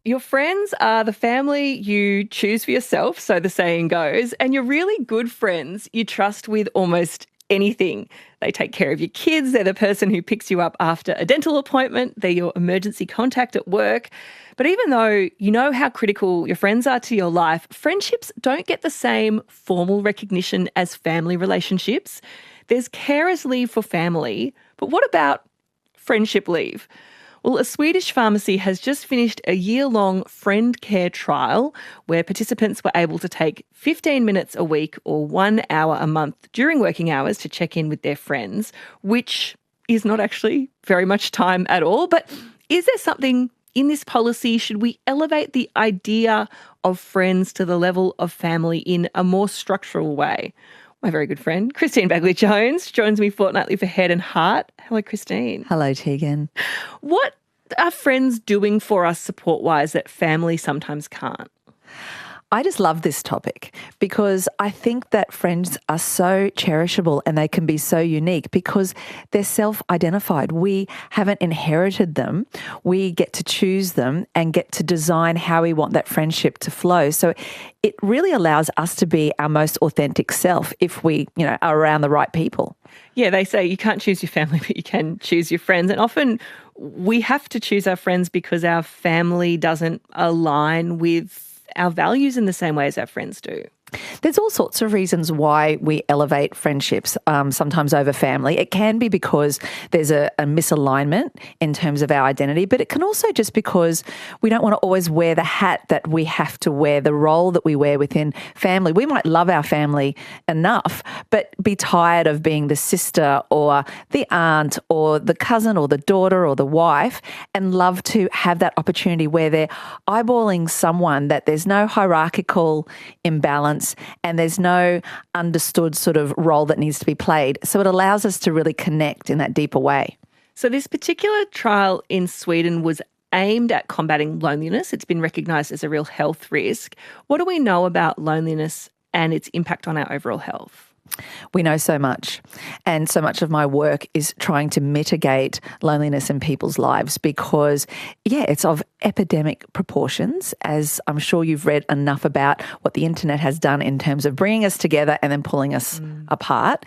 Your friends are the family you choose for yourself, so the saying goes, and you're really good friends you trust with almost anything. They take care of your kids, they're the person who picks you up after a dental appointment, they're your emergency contact at work. But even though you know how critical your friends are to your life, friendships don't get the same formal recognition as family relationships. There's carers leave for family, but what about friendship leave? Well, a Swedish pharmacy has just finished a year-long friend care trial where participants were able to take 15 minutes a week or 1 hour a month during working hours to check in with their friends, which is not actually very much time at all. But is there something in this policy? Should we elevate the idea of friends to the level of family in a more structural way? My very good friend, Christine Bagley-Jones, joins me fortnightly for Head and Heart. Hello, Christine. Hello, Tegan. What are friends doing for us support-wise that family sometimes can't? I just love this topic because I think that friends are so cherishable and they can be so unique because they're self-identified. We haven't inherited them. We get to choose them and get to design how we want that friendship to flow. So it really allows us to be our most authentic self if we, are around the right people. Yeah, they say you can't choose your family, but you can choose your friends. And often we have to choose our friends because our family doesn't align with our values in the same way as our friends do. There's all sorts of reasons why we elevate friendships, sometimes over family. It can be because there's a misalignment in terms of our identity, but it can also just because we don't want to always wear the hat that we have to wear, the role that we wear within family. We might love our family enough, but be tired of being the sister or the aunt or the cousin or the daughter or the wife and love to have that opportunity where they're eyeballing someone that there's no hierarchical imbalance and there's no understood sort of role that needs to be played. So it allows us to really connect in that deeper way. So this particular trial in Sweden was aimed at combating loneliness. It's been recognised as a real health risk. What do we know about loneliness and its impact on our overall health? We know so much, and so much of my work is trying to mitigate loneliness in people's lives because, it's of epidemic proportions, as I'm sure you've read enough about what the internet has done in terms of bringing us together and then pulling us apart.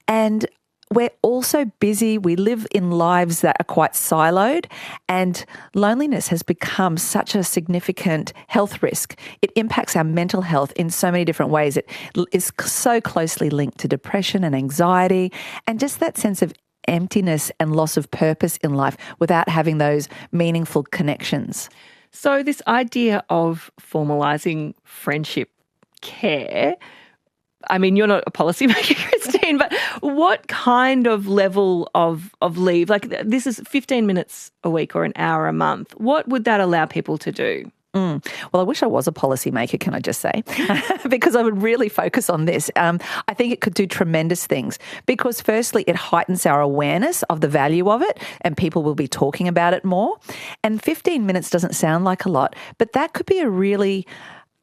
And we're also busy. We live in lives that are quite siloed, and loneliness has become such a significant health risk. It impacts our mental health in so many different ways. It is so closely linked to depression and anxiety and just that sense of emptiness and loss of purpose in life without having those meaningful connections. So this idea of formalising friendship care, I mean, you're not a policymaker, Christine, but what kind of level of leave, like this is 15 minutes a week or an hour a month, what would that allow people to do? Well, I wish I was a policymaker, can I just say, because I would really focus on this. I think it could do tremendous things because firstly, it heightens our awareness of the value of it and people will be talking about it more. And 15 minutes doesn't sound like a lot, but that could be a really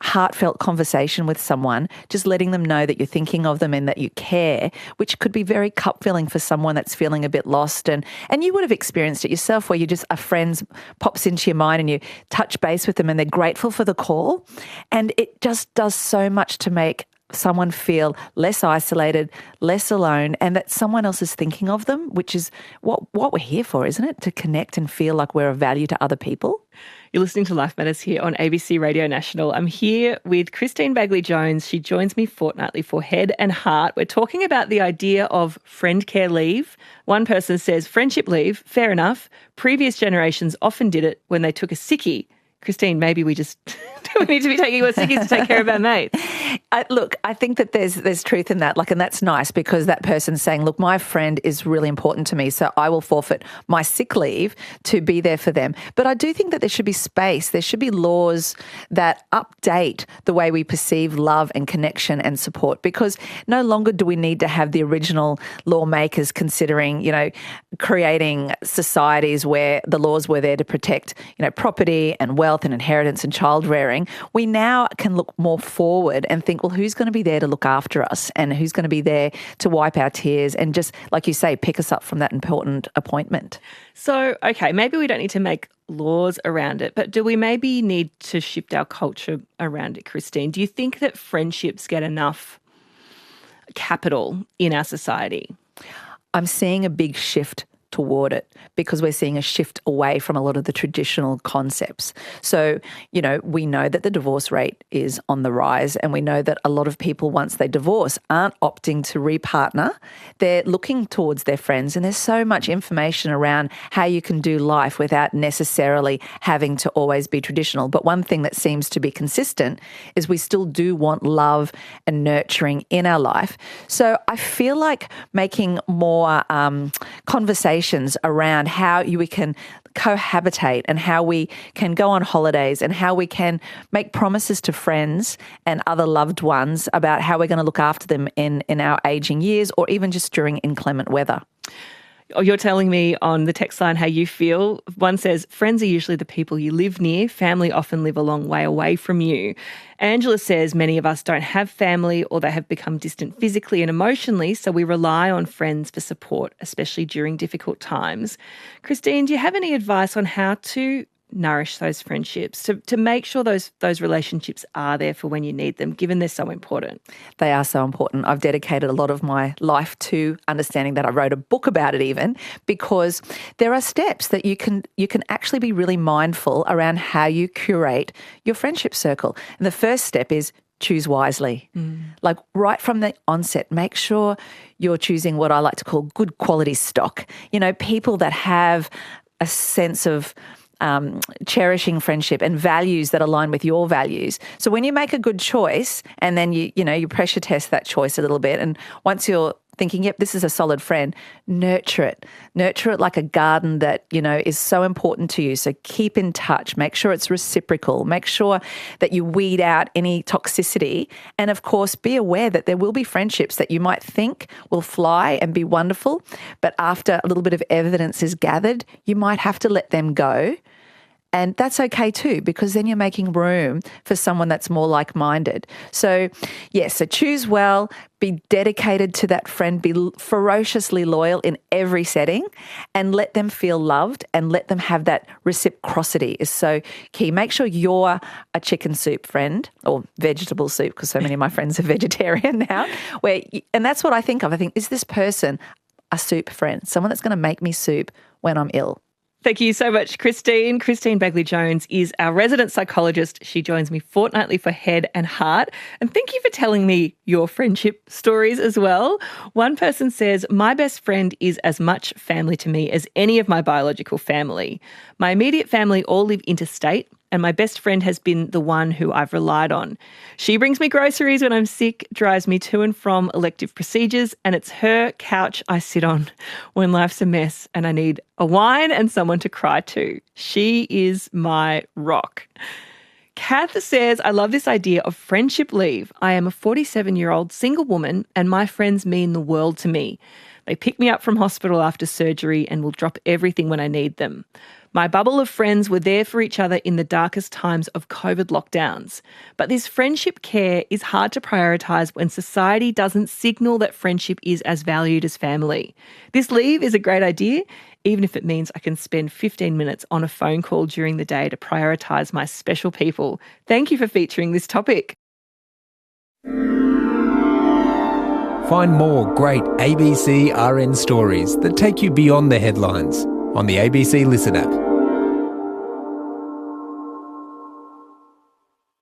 heartfelt conversation with someone, just letting them know that you're thinking of them and that you care, which could be very cup-filling for someone that's feeling a bit lost. And you would have experienced it yourself where you just, a friend pops into your mind and you touch base with them and they're grateful for the call. And it just does so much to make someone feel less isolated, less alone, and that someone else is thinking of them, which is what we're here for, isn't it? To connect and feel like we're of value to other people. You're listening to Life Matters here on ABC Radio National. I'm here with Christine Bagley-Jones. She joins me fortnightly for Head and Heart. We're talking about the idea of friend care leave. One person says friendship leave, fair enough. Previous generations often did it when they took a sickie. Christine, maybe we need to be taking our sickies to take care of our mates. Look, I think that there's truth in that, and that's nice because that person's saying, look, my friend is really important to me, so I will forfeit my sick leave to be there for them. But I do think that there should be space. There should be laws that update the way we perceive love and connection and support because no longer do we need to have the original lawmakers considering, creating societies where the laws were there to protect, property and wealth and inheritance and child sharing, we now can look more forward and think, well, who's going to be there to look after us and who's going to be there to wipe our tears and just, like you say, pick us up from that important appointment. So, okay, maybe we don't need to make laws around it, but do we maybe need to shift our culture around it, Christine? Do you think that friendships get enough capital in our society? I'm seeing a big shift toward it because we're seeing a shift away from a lot of the traditional concepts. So, we know that the divorce rate is on the rise, and we know that a lot of people, once they divorce, aren't opting to repartner. They're looking towards their friends, and there's so much information around how you can do life without necessarily having to always be traditional. But one thing that seems to be consistent is we still do want love and nurturing in our life. So I feel like making more conversations around how we can cohabitate and how we can go on holidays and how we can make promises to friends and other loved ones about how we're going to look after them in our aging years or even just during inclement weather. Oh, you're telling me on the text line how you feel. One says, friends are usually the people you live near. Family often live a long way away from you. Angela says many of us don't have family or they have become distant physically and emotionally, so we rely on friends for support, especially during difficult times. Christine, do you have any advice on how to nourish those friendships, to make sure those relationships are there for when you need them, given they're so important? They are so important. I've dedicated a lot of my life to understanding that. I wrote a book about it even, because there are steps that you can actually be really mindful around how you curate your friendship circle. And the first step is choose wisely. Like right from the onset, make sure you're choosing what I like to call good quality stock. People that have a sense of cherishing friendship and values that align with your values. So when you make a good choice and then you pressure test that choice a little bit, and once you're thinking, yep, this is a solid friend, nurture it. Nurture it like a garden that, is so important to you. So keep in touch. Make sure it's reciprocal. Make sure that you weed out any toxicity. And of course, be aware that there will be friendships that you might think will fly and be wonderful, but after a little bit of evidence is gathered, you might have to let them go. And that's okay too, because then you're making room for someone that's more like-minded. So, so choose well, be dedicated to that friend, be ferociously loyal in every setting, and let them feel loved and let them have that reciprocity is so key. Make sure you're a chicken soup friend or vegetable soup, because so many of my friends are vegetarian now. And that's what I think of. I think, is this person a soup friend? Someone that's going to make me soup when I'm ill. Thank you so much, Christine. Christine Bagley-Jones is our resident psychologist. She joins me fortnightly for Head and Heart. And thank you for telling me your friendship stories as well. One person says, my best friend is as much family to me as any of my biological family. My immediate family all live interstate, and my best friend has been the one who I've relied on. She brings me groceries when I'm sick, drives me to and from elective procedures, and it's her couch I sit on when life's a mess and I need a wine and someone to cry to. She is my rock. Kath says, I love this idea of friendship leave. I am a 47-year-old single woman and my friends mean the world to me. They pick me up from hospital after surgery and will drop everything when I need them. My bubble of friends were there for each other in the darkest times of COVID lockdowns. But this friendship care is hard to prioritise when society doesn't signal that friendship is as valued as family. This leave is a great idea, even if it means I can spend 15 minutes on a phone call during the day to prioritise my special people. Thank you for featuring this topic. Find more great ABC RN stories that take you beyond the headlines on the ABC Listen app.